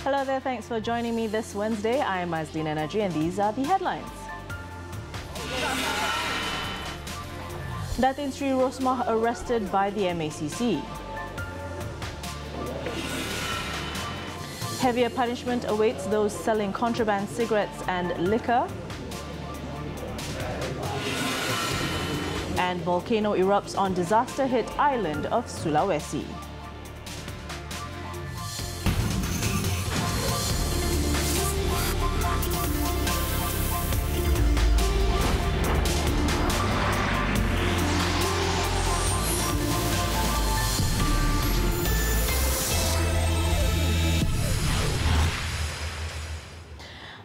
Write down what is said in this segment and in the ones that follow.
Hello there, thanks for joining me this Wednesday. I'm Mazlina Najri and these are the headlines. Datin Sri Rosmah arrested by the MACC. Heavier punishment awaits those selling contraband cigarettes and liquor. And volcano erupts on disaster-hit island of Sulawesi.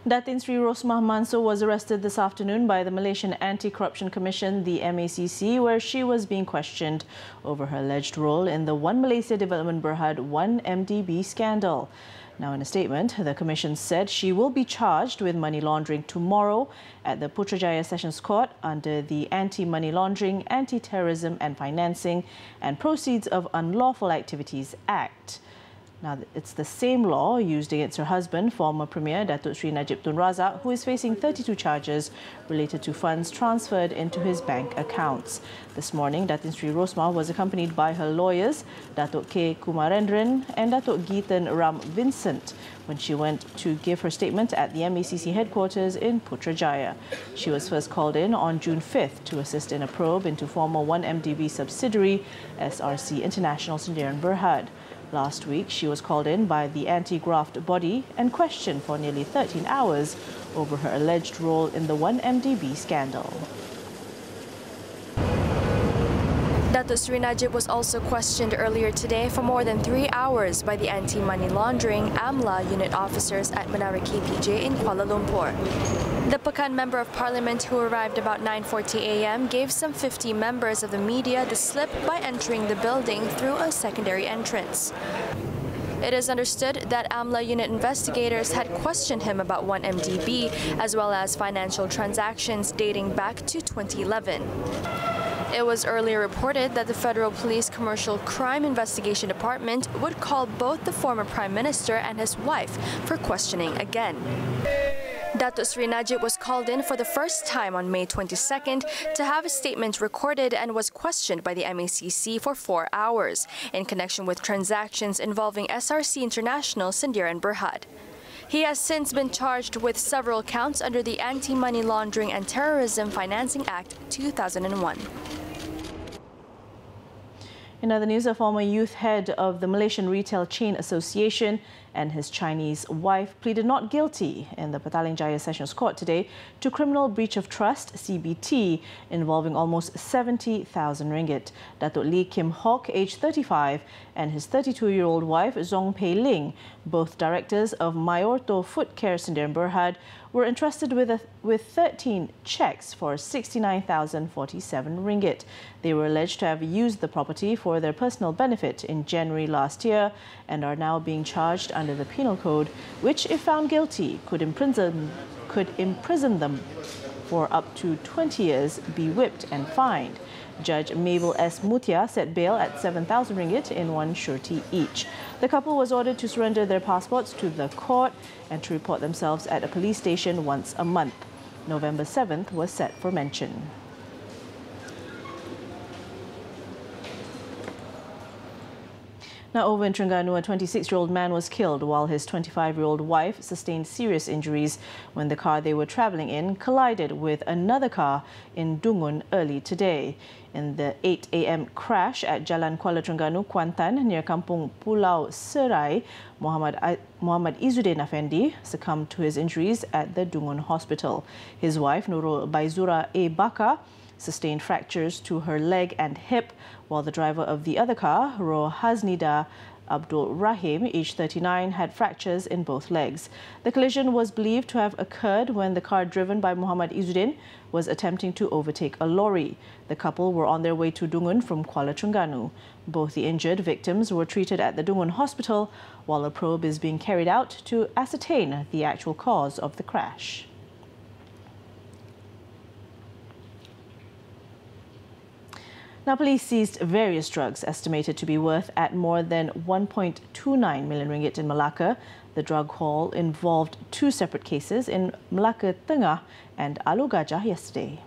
Datin Sri Rosmah Mansor was arrested this afternoon by the Malaysian Anti-Corruption Commission, the MACC, where she was being questioned over her alleged role in the One Malaysia Development Berhad 1MDB scandal. Now, in a statement, the Commission said she will be charged with money laundering tomorrow at the Putrajaya Sessions Court under the Anti-Money Laundering, Anti-Terrorism and Financing and Proceeds of Unlawful Activities Act. Now, it's the same law used against her husband, former Premier Datuk Sri Najib Tun Razak, who is facing 32 charges related to funds transferred into his bank accounts. This morning, Datin Sri Rosmah was accompanied by her lawyers, Datuk K. Kumarendran and Datuk Geetan Ram Vincent, when she went to give her statement at the MACC headquarters in Putrajaya. She was first called in on June 5th to assist in a probe into former 1MDB subsidiary SRC International Sdn Berhad. Last week, she was called in by the anti-graft body and questioned for nearly 13 hours over her alleged role in the 1MDB scandal. Datuk Sri Najib was also questioned earlier today for more than 3 hours by the anti-money laundering AMLA unit officers at Menara KPJ in Kuala Lumpur. The Pekan Member of Parliament, who arrived about 9:40 a.m., gave some 50 members of the media the slip by entering the building through a secondary entrance. It is understood that AMLA unit investigators had questioned him about 1MDB as well as financial transactions dating back to 2011. It was earlier reported that the Federal Police Commercial Crime Investigation Department would call both the former Prime Minister and his wife for questioning again. Datuk Sri Najib was called in for the first time on May 22nd to have a statement recorded and was questioned by the MACC for 4 hours in connection with transactions involving SRC International Sdn Berhad. He has since been charged with several counts under the Anti-Money Laundering and Terrorism Financing Act 2001. In other news, a former youth head of the Malaysian Retail Chain Association and his Chinese wife pleaded not guilty in the Petaling Jaya Sessions Court today to criminal breach of trust, CBT, involving almost 70,000 ringgit. Datuk Lee Kim Hock, aged 35, and his 32-year-old wife, Zong Pei Ling, both directors of Mayorto Foot Care Sdn Berhad, were entrusted with 13 cheques for 69,047 ringgit. They were alleged to have used the property for their personal benefit in January last year and are now being charged under the Penal Code, which, if found guilty, could imprison them for up to 20 years, be whipped and fined. Judge Mabel S. Mutia set bail at 7,000 ringgit in one surety each. The couple was ordered to surrender their passports to the court and to report themselves at a police station once a month. November 7th was set for mention. Now, over in Terengganu, a 26-year-old man was killed while his 25-year-old wife sustained serious injuries when the car they were travelling in collided with another car in Dungun early today. In the 8 a.m. crash at Jalan Kuala Terengganu, Kuantan, near Kampung Pulau Serai, Muhammad Izzuddin Effendi succumbed to his injuries at the Dungun hospital. His wife, Nurul Baizura A. Bakar, sustained fractures to her leg and hip, while the driver of the other car, Haznida Abdul Rahim, aged 39, had fractures in both legs. The collision was believed to have occurred when the car driven by Muhammad Izzuddin was attempting to overtake a lorry. The couple were on their way to Dungun from Kuala Terengganu. Both the injured victims were treated at the Dungun hospital, while a probe is being carried out to ascertain the actual cause of the crash. Now, police seized various drugs estimated to be worth at more than 1.29 million ringgit in Malacca. The drug haul involved two separate cases in Malacca Tengah and Alu Gajah yesterday.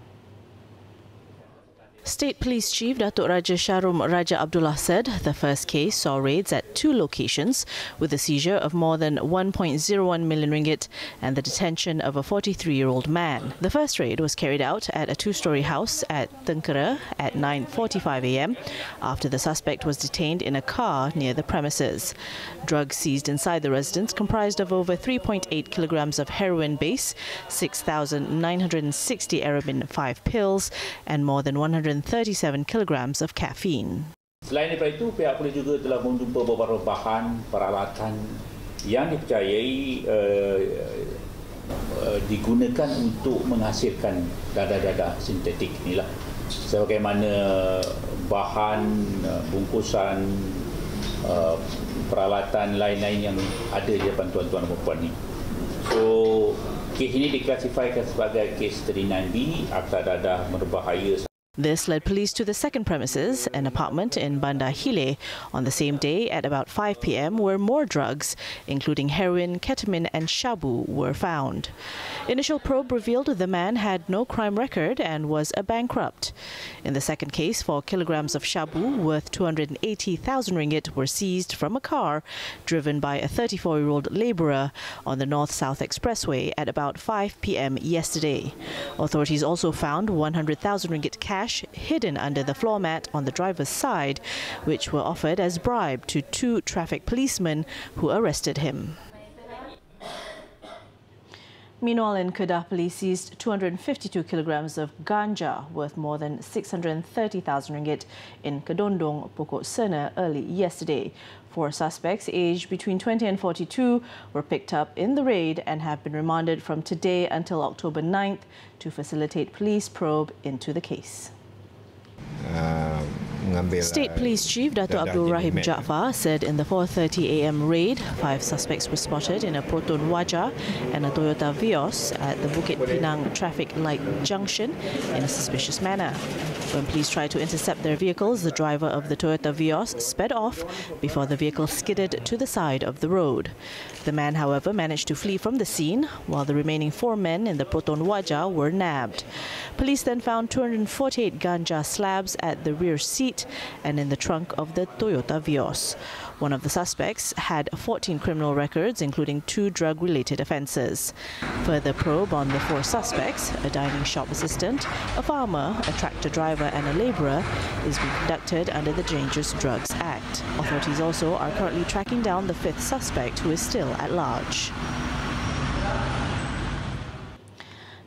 State Police Chief Datuk Raja Sharum Raja Abdullah said the first case saw raids at two locations with the seizure of more than 1.01 million ringgit and the detention of a 43-year-old man. The first raid was carried out at a two-storey house at Tengkera at 9:45 a.m. after the suspect was detained in a car near the premises. Drugs seized inside the residence comprised of over 3.8 kilograms of heroin base, 6,960 Arabin 5 pills and more than 137 kilograms of caffeine. Selain daripada itu, pihak polis juga telah menjumpa beberapa bahan peralatan yang dipercayai digunakan untuk menghasilkan dadah-dadah sintetik inilah. Sebagaimana bahan, bungkusan, peralatan lain-lain yang ada di depan tuan-tuan dan puan ni. So, kes ini diklasifikasikan sebagai kes 39B, akta dadah berbahaya. This led police to the second premises, an apartment in Bandar Hile, on the same day at about 5 p.m. where more drugs, including heroin, ketamine and shabu, were found. Initial probe revealed the man had no crime record and was a bankrupt. In the second case, 4 kilograms of shabu worth 280,000 ringgit were seized from a car driven by a 34-year-old labourer on the North-South Expressway at about 5 p.m. yesterday. Authorities also found 100,000 ringgit cash hidden under the floor mat on the driver's side, which were offered as bribe to two traffic policemen who arrested him. Meanwhile, in Kedah, police seized 252 kilograms of ganja worth more than 630,000 ringgit in Kedondong, Pokok Sena early yesterday. 4 suspects aged between 20 and 42 were picked up in the raid and have been remanded from today until October 9th to facilitate police probe into the case. State Police Chief Datuk Abdul Rahim Jaafar said in the 4:30 a.m. raid, 5 suspects were spotted in a Proton Wajah and a Toyota Vios at the Bukit Pinang traffic light junction in a suspicious manner. When police tried to intercept their vehicles, the driver of the Toyota Vios sped off before the vehicle skidded to the side of the road. The man, however, managed to flee from the scene, while the remaining 4 men in the Proton Wajah were nabbed. Police then found 248 ganja slabs at the rear seat and in the trunk of the Toyota Vios. One of the suspects had 14 criminal records, including 2 drug-related offences. Further probe on the 4 suspects, a dining shop assistant, a farmer, a tractor driver and a labourer, is being conducted under the Dangerous Drugs Act. Authorities also are currently tracking down the 5th suspect, who is still at large.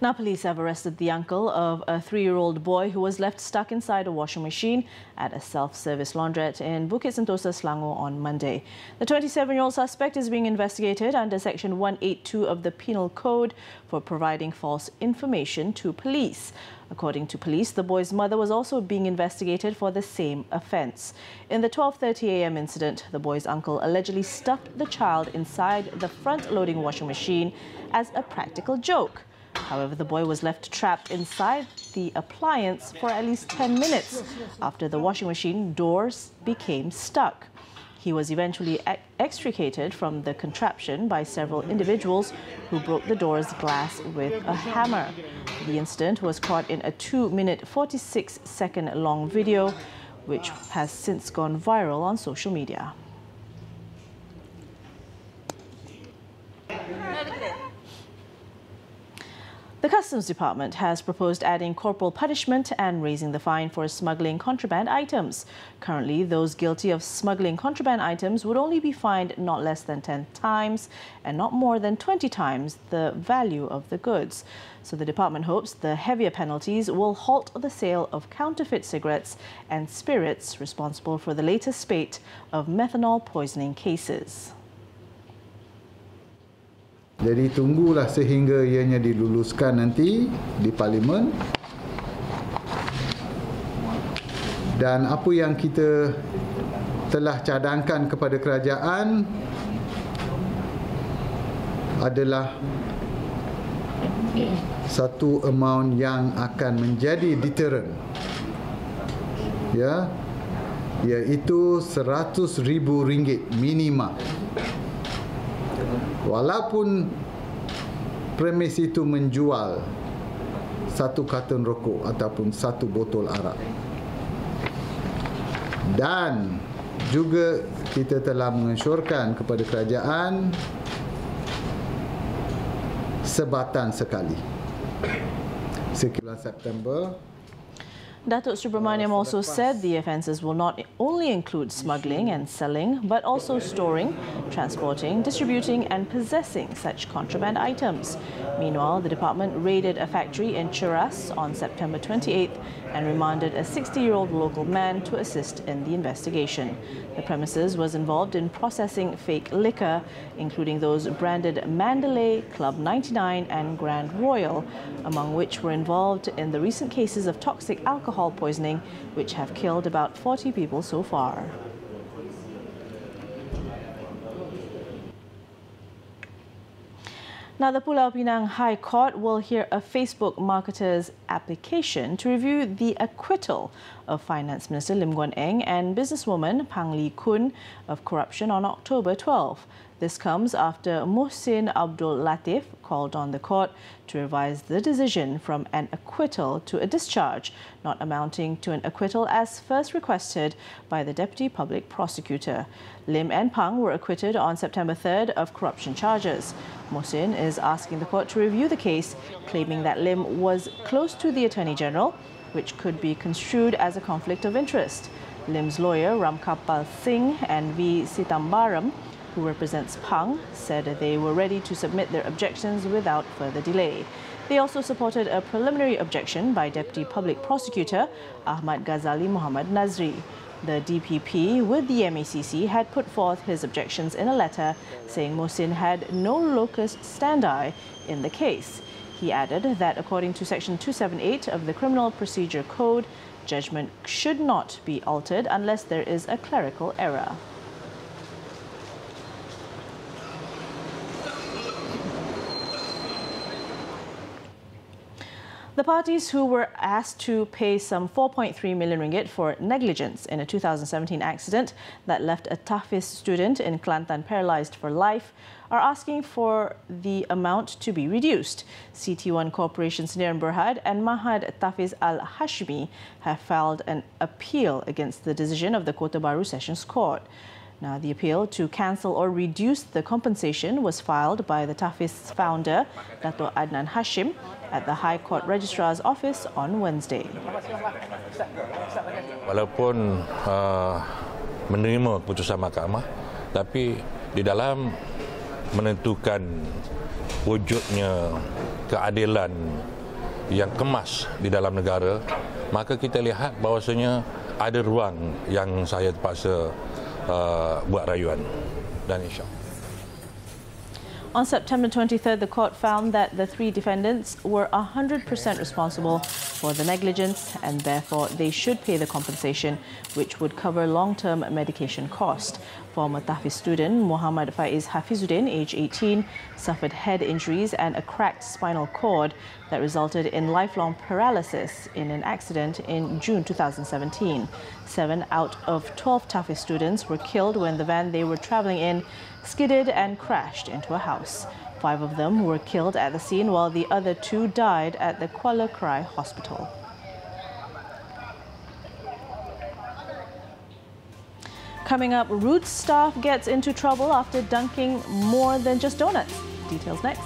Now, police have arrested the uncle of a 3-year-old boy who was left stuck inside a washing machine at a self-service laundrette in Bukit Sentosa, Selangor on Monday. The 27-year-old suspect is being investigated under Section 182 of the Penal Code for providing false information to police. According to police, the boy's mother was also being investigated for the same offence. In the 12:30 a.m. incident, the boy's uncle allegedly stuffed the child inside the front-loading washing machine as a practical joke. However, the boy was left trapped inside the appliance for at least 10 minutes after the washing machine doors became stuck. He was eventually extricated from the contraption by several individuals who broke the door's glass with a hammer. The incident was caught in a 2-minute, 46-second long video, which has since gone viral on social media. The Customs Department has proposed adding corporal punishment and raising the fine for smuggling contraband items. Currently, those guilty of smuggling contraband items would only be fined not less than 10 times and not more than 20 times the value of the goods. So the department hopes the heavier penalties will halt the sale of counterfeit cigarettes and spirits responsible for the latest spate of methanol poisoning cases. Jadi tunggulah sehingga ianya diluluskan nanti di Parlimen. Dan apa yang kita telah cadangkan kepada kerajaan adalah satu amount yang akan menjadi deterrent ya, iaitu RM100,000 minima. Walaupun premis itu menjual satu karton rokok ataupun satu botol arak. Dan juga kita telah mengesyorkan kepada kerajaan sebatan sekali. Sekian September. Datuk Subramaniam also said the offences will not only include smuggling and selling, but also storing, transporting, distributing and possessing such contraband items. Meanwhile, the department raided a factory in Cheras on September 28th and remanded a 60-year-old local man to assist in the investigation. The premises was involved in processing fake liquor, including those branded Mandalay, Club 99 and Grand Royal, among which were involved in the recent cases of toxic alcohol poisoning, which have killed about 40 people so far. Now, the Pulau Pinang High Court will hear a Facebook marketer's application to review the acquittal of Finance Minister Lim Guan Eng and businesswoman Pang Lee Kun of corruption on October 12. This comes after Muhsin Abdul Latif called on the court to revise the decision from an acquittal to a discharge, not amounting to an acquittal as first requested by the Deputy Public Prosecutor. Lim and Pang were acquitted on September 3rd of corruption charges. Muhsin is asking the court to review the case, claiming that Lim was close to the Attorney General, which could be construed as a conflict of interest. Lim's lawyer, Ramkapal Singh and V. Sitambaram, who represents Pang, said they were ready to submit their objections without further delay. They also supported a preliminary objection by Deputy Public Prosecutor Ahmad Ghazali Muhammad Nazri. The DPP with the MACC had put forth his objections in a letter saying Muhsin had no locus standi in the case. He added that according to Section 278 of the Criminal Procedure Code, judgment should not be altered unless there is a clerical error. The parties who were asked to pay some 4.3 million ringgit for negligence in a 2017 accident that left a Tahfiz student in Kelantan paralyzed for life are asking for the amount to be reduced. CT1 Corporation Sdn Berhad and Mahad Tahfiz Al-Hashmi have filed an appeal against the decision of the Kota Baru Sessions Court. Now, the appeal to cancel or reduce the compensation was filed by the Tahfiz founder, Dato' Adnan Hashim, at the High Court Registrar's office on Wednesday. Walaupun menerima keputusan mahkamah, tapi di dalam menentukan wujudnya keadilan yang kemas di dalam negara, maka kita lihat bahawasanya ada ruang yang saya terpaksa buat rayuan dan insya-Allah. On September 23rd, the court found that the three defendants were 100% responsible for the negligence and therefore they should pay the compensation, which would cover long-term medication cost. Former Tahfiz student Muhammad Faiz Hafizuddin, age 18, suffered head injuries and a cracked spinal cord that resulted in lifelong paralysis in an accident in June 2017. 7 out of 12 Tahfiz students were killed when the van they were travelling in skidded and crashed into a house. 5 of them were killed at the scene while the other 2 died at the Kuala Krai hospital. Coming up, Roots staff gets into trouble after dunking more than just donuts. Details next.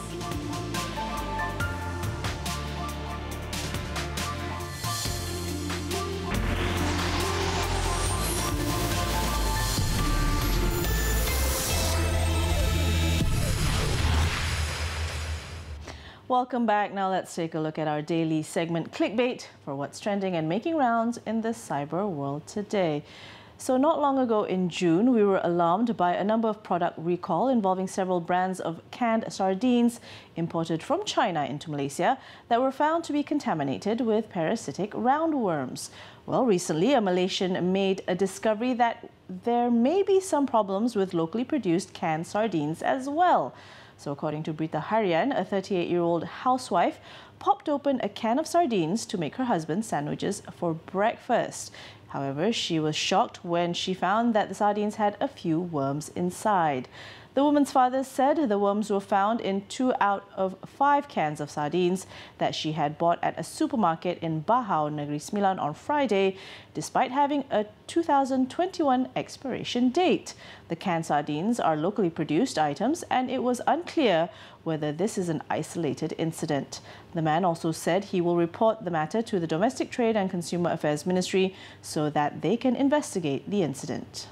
Welcome back. Now let's take a look at our daily segment Clickbait for what's trending and making rounds in the cyber world today. So not long ago in June, we were alarmed by a number of product recall involving several brands of canned sardines imported from China into Malaysia that were found to be contaminated with parasitic roundworms. Well, recently, a Malaysian made a discovery that there may be some problems with locally produced canned sardines as well. So according to Berita Harian, a 38-year-old housewife popped open a can of sardines to make her husband sandwiches for breakfast. However, she was shocked when she found that the sardines had a few worms inside. The woman's father said the worms were found in 2 out of 5 cans of sardines that she had bought at a supermarket in Bahau, Negeri Sembilan on Friday, despite having a 2021 expiration date. The canned sardines are locally produced items, and it was unclear whether this is an isolated incident. The man also said he will report the matter to the Domestic Trade and Consumer Affairs Ministry so that they can investigate the incident.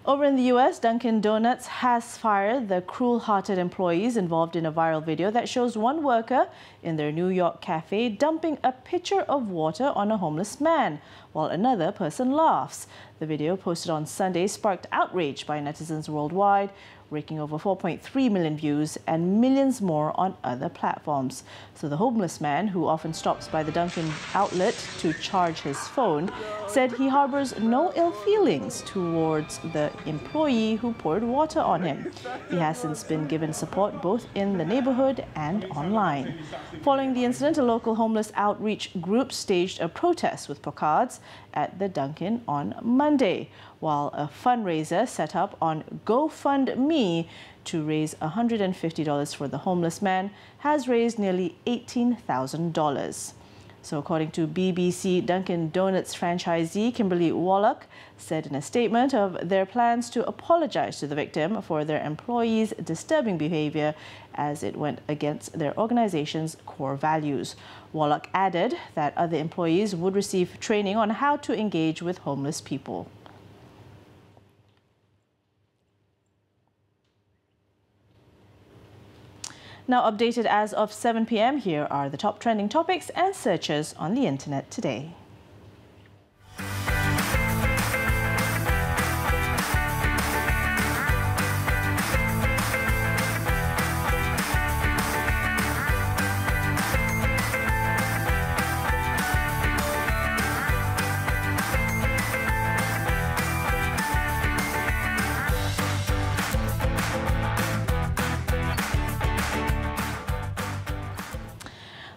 Over in the US, Dunkin' Donuts has fired the cruel-hearted employees involved in a viral video that shows one worker in their New York cafe dumping a pitcher of water on a homeless man, while another person laughs. The video, posted on Sunday, sparked outrage by netizens worldwide, raking over 4.3 million views and millions more on other platforms. So the homeless man, who often stops by the Dunkin' outlet to charge his phone, said he harbors no ill feelings towards the employee who poured water on him. He has since been given support both in the neighborhood and online. Following the incident, a local homeless outreach group staged a protest with placards at the Dunkin' on Monday, while a fundraiser set up on GoFundMe to raise $150 for the homeless man has raised nearly $18,000. So according to BBC, Dunkin' Donuts franchisee Kimberly Wallach said in a statement of their plans to apologize to the victim for their employees' disturbing behavior as it went against their organization's core values. Wallach added that other employees would receive training on how to engage with homeless people. Now updated as of 7 p.m, here are the top trending topics and searches on the internet today.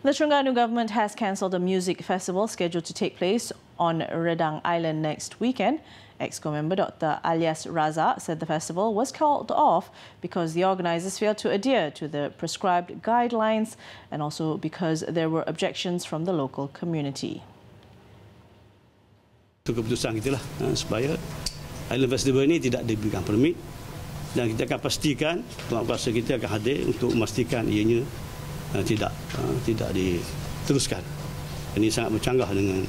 The Terengganu government has cancelled a music festival scheduled to take place on Redang Island next weekend. Exco member Dr. Alias Razak said the festival was called off because the organisers failed to adhere to the prescribed guidelines and also because there were objections from the local community. Itu keputusan kita lah supaya Island Festival ini tidak diberikan permit dan kita akan pastikan tuan kuasa kita akan hadir untuk memastikan ianya tidak diteruskan. Ini sangat bercanggah dengan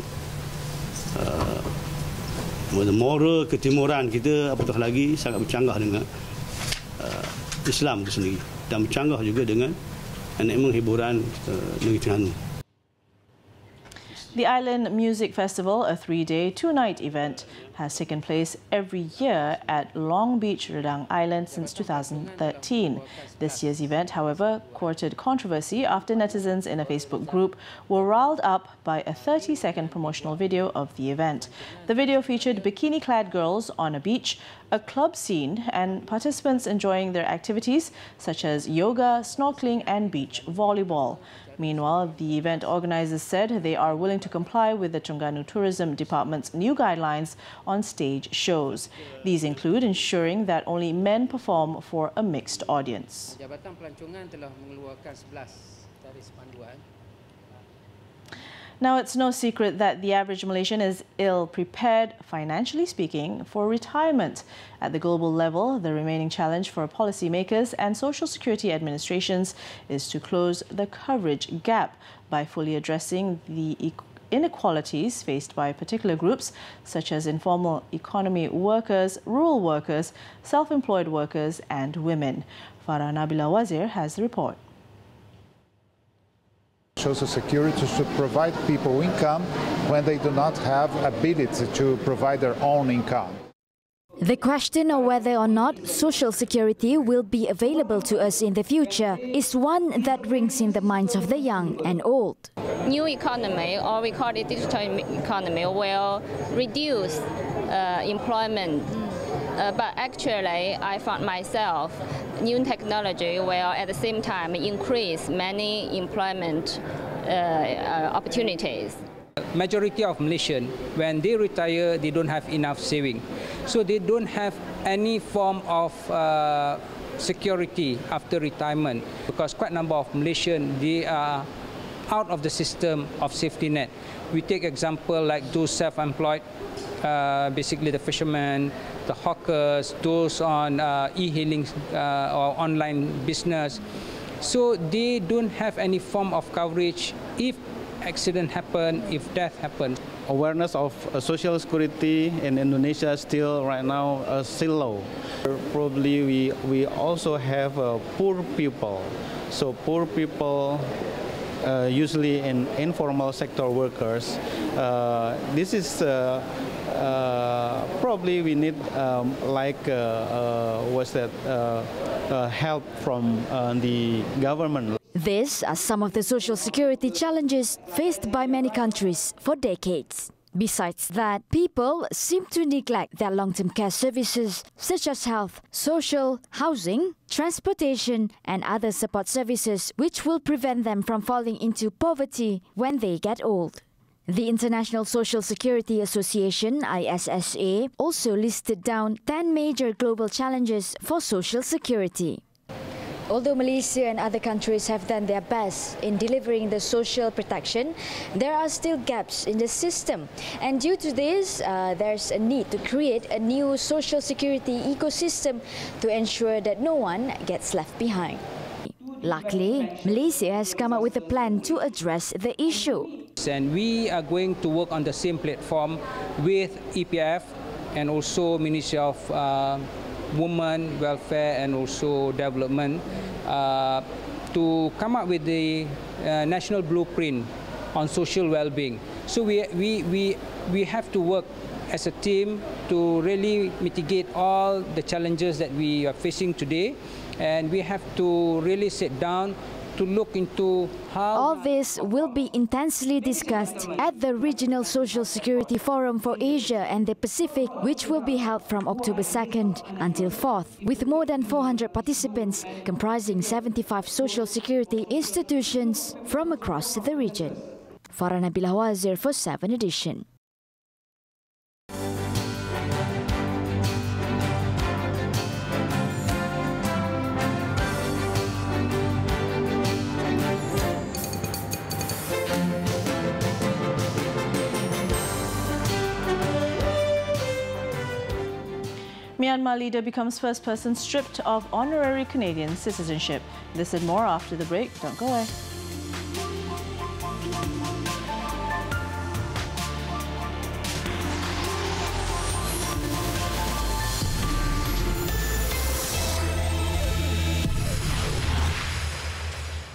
moral ketimuran kita, apatah lagi sangat bercanggah dengan Islam itu sendiri dan bercanggah juga dengan anak hiburan negeri Terengganu. The Island Music Festival, a 3-day, 2-night event, has taken place every year at Long Beach, Redang Island since 2013. This year's event, however, courted controversy after netizens in a Facebook group were riled up by a 30-second promotional video of the event. The video featured bikini-clad girls on a beach, a club scene, and participants enjoying their activities such as yoga, snorkeling, and beach volleyball. Meanwhile, the event organisers said they are willing to comply with the Terengganu Tourism Department's new guidelines on stage shows. These include ensuring that only men perform for a mixed audience. Jabatan Pelancongan telah mengeluarkan 11 garis panduan. Now, it's no secret that the average Malaysian is ill-prepared, financially speaking, for retirement. At the global level, the remaining challenge for policymakers and social security administrations is to close the coverage gap by fully addressing the inequalities faced by particular groups, such as informal economy workers, rural workers, self-employed workers, and women. Farah Nabila Wazir has the report. Social security should provide people income when they do not have ability to provide their own income. The question of whether or not social security will be available to us in the future is one that rings in the minds of the young and old. New economy, or we call it digital economy, will reduce employment. But actually, I found myself new technology will at the same time increase many employment opportunities. Majority of Malaysians, when they retire, they don't have enough saving. So they don't have any form of security after retirement, because quite a number of Malaysians, they are out of the system of safety net. We take example like those self-employed, basically the fishermen, the hawkers, those on e-hailing or online business. So they don't have any form of coverage if accident happen, if death happen. Awareness of social security in Indonesia still right now still low. Probably we also have poor people. So poor people usually in informal sector workers. This is probably we need help from the government. These are some of the social security challenges faced by many countries for decades. Besides that, people seem to neglect their long-term care services such as health, social, housing, transportation and other support services which will prevent them from falling into poverty when they get old. The International Social Security Association, ISSA, also listed down 10 major global challenges for social security. Although Malaysia and other countries have done their best in delivering the social protection, there are still gaps in the system. And due to this, there's a need to create a new social security ecosystem to ensure that no one gets left behind. Luckily, Malaysia has come up with a plan to address the issue. And we are going to work on the same platform with EPF and also Ministry of Women, Welfare and also Development to come up with the national blueprint on social well-being. So we have to work as a team to really mitigate all the challenges that we are facing today, and we have to really sit down to look into how... All this will be intensely discussed at the Regional Social Security Forum for Asia and the Pacific, which will be held from October 2nd until 4th, with more than 400 participants comprising 75 social security institutions from across the region. Farah Nabilah Wazir for 7 Edition. Myanmar leader becomes first person stripped of honorary Canadian citizenship. This and more after the break. Don't go away.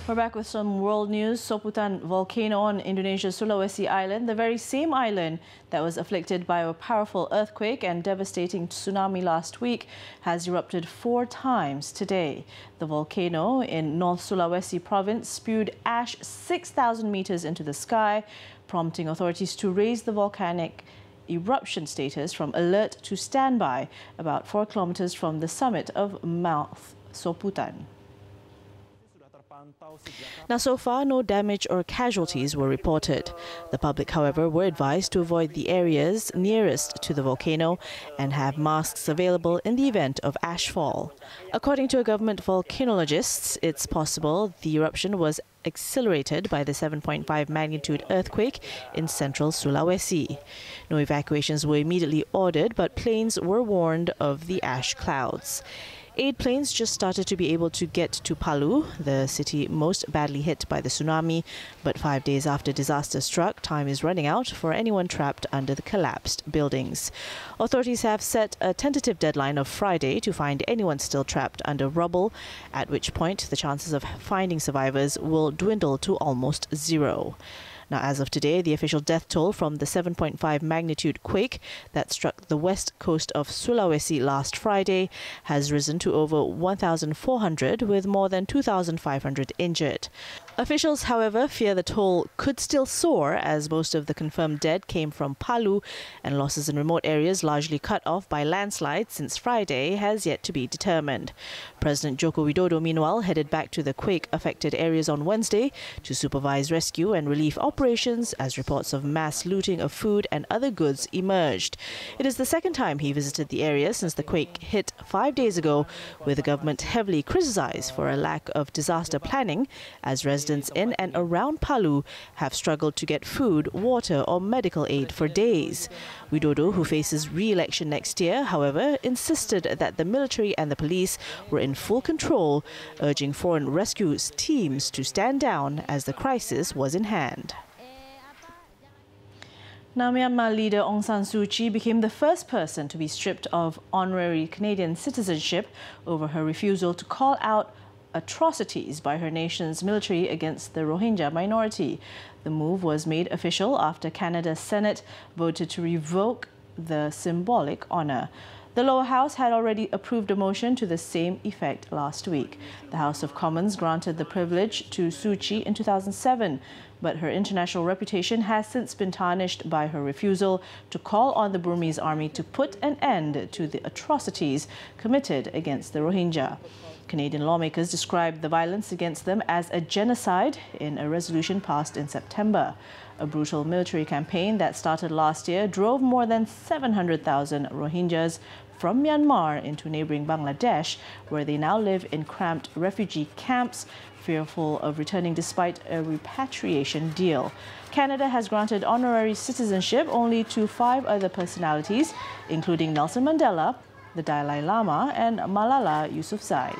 We're back with some world news. Soputan volcano on Indonesia's Sulawesi Island, the very same island that was afflicted by a powerful earthquake and devastating tsunami last week, has erupted 4 times today. The volcano in North Sulawesi province spewed ash 6,000 meters into the sky, prompting authorities to raise the volcanic eruption status from alert to standby, about 4 kilometers from the summit of Mount Soputan. Now, so far, no damage or casualties were reported. The public, however, were advised to avoid the areas nearest to the volcano and have masks available in the event of ashfall. According to government volcanologists, it's possible the eruption was accelerated by the 7.5 magnitude earthquake in central Sulawesi. No evacuations were immediately ordered, but planes were warned of the ash clouds. 8 planes just started to be able to get to Palu, the city most badly hit by the tsunami. But 5 days after disaster struck, time is running out for anyone trapped under the collapsed buildings. Authorities have set a tentative deadline of Friday to find anyone still trapped under rubble, at which point the chances of finding survivors will dwindle to almost 0. Now, as of today, the official death toll from the 7.5 magnitude quake that struck the west coast of Sulawesi last Friday has risen to over 1,400, with more than 2,500 injured. Officials, however, fear the toll could still soar as most of the confirmed dead came from Palu, and losses in remote areas largely cut off by landslides since Friday has yet to be determined. President Joko Widodo, meanwhile, headed back to the quake-affected areas on Wednesday to supervise rescue and relief operations as reports of mass looting of food and other goods emerged. It is the second time he visited the area since the quake hit 5 days ago, with the government heavily criticized for a lack of disaster planning, as residents in and around Palu have struggled to get food, water or medical aid for days. Widodo, who faces re-election next year, however, insisted that the military and the police were in full control, urging foreign rescue teams to stand down as the crisis was in hand. Now, Myanmar leader Aung San Suu Kyi became the first person to be stripped of honorary Canadian citizenship over her refusal to call out atrocities by her nation's military against the Rohingya minority. The move was made official after Canada's Senate voted to revoke the symbolic honour. The lower house had already approved a motion to the same effect last week. The House of Commons granted the privilege to Suu Kyi in 2007, but her international reputation has since been tarnished by her refusal to call on the Burmese army to put an end to the atrocities committed against the Rohingya. Canadian lawmakers described the violence against them as a genocide in a resolution passed in September. A brutal military campaign that started last year drove more than 700,000 Rohingyas from Myanmar into neighbouring Bangladesh, where they now live in cramped refugee camps, fearful of returning despite a repatriation deal. Canada has granted honorary citizenship only to 5 other personalities, including Nelson Mandela, the Dalai Lama and Malala Yousafzai.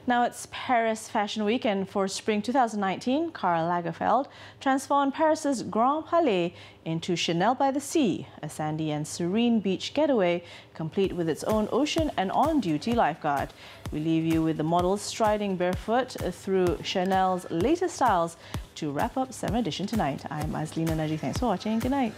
Now it's Paris Fashion Week, and for spring 2019, Karl Lagerfeld transformed Paris's Grand Palais into Chanel by the Sea, a sandy and serene beach getaway, complete with its own ocean and on-duty lifeguard. We leave you with the models striding barefoot through Chanel's latest styles to wrap up Summer Edition tonight. I'm Azlina Najee. Thanks for watching. Good night.